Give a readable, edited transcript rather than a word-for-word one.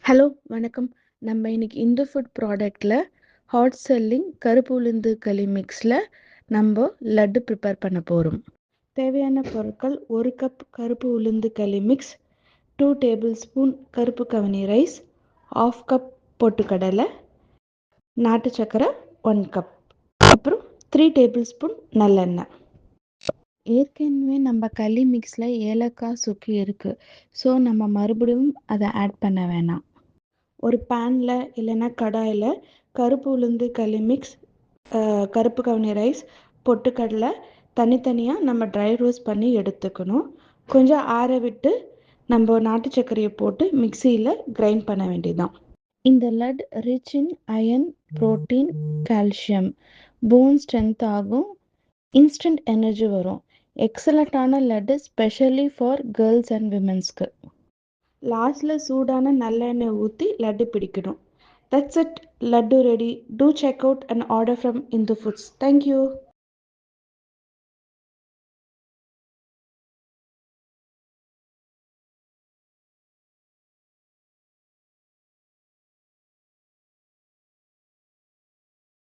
Hello வணக்கம். நம்ம இன்னைக்கு இந்து ஃபுட் ப்ராடக்ட்டில் ஹாட் செல்லிங் கருப்பு உளுந்து களி மிக்ஸில் நம்ம லட்டு ப்ரிப்பேர் பண்ண போகிறோம். தேவையான பொருட்கள்: 1 கப் கருப்பு உளுந்து களி மிக்ஸ், 2 டேபிள் ஸ்பூன் கருப்பு கவனி ரைஸ், 1/2 கப் பொட்டுக்கடலை, நாட்டு சக்கரை 1 கப், அப்புறம் 3 டேபிள் ஸ்பூன் நல்லெண்ணெய். ஏற்கனவே நம்ம களி மிக்ஸில் ஏலக்காய் சுக்கு இருக்குது. ஸோ நம்ம மறுபடியும் அதை ஆட் பண்ண வேணாம். ஒரு பேனில் இல்லைன்னா கடாயில் கருப்பு உளுந்து களி மிக்ஸ், கருப்பு கவுனி ரைஸ், பொட்டுக்கடலை தனித்தனியாக நம்ம ட்ரை ரோஸ்ட் பண்ணி எடுத்துக்கணும். கொஞ்சம் ஆற விட்டு நம்ம நாட்டு சர்க்கரையை போட்டு மிக்சியில் கிரைண்ட் பண்ண வேண்டியதுதான். இந்த laddu rich in iron, protein, calcium, bone strength ஆகும், இன்ஸ்டன்ட் எனர்ஜி வரும். எக்ஸலண்ட்டான laddu specially for girls and விமென்ஸ்க்கு. லாஸ்ட்டில் சூடான நல்லெண்ணெய் ஊற்றி லட்டு பிடிக்கணும். That's it, laddu ready. Do check out and order from Indu Foods. Thank you.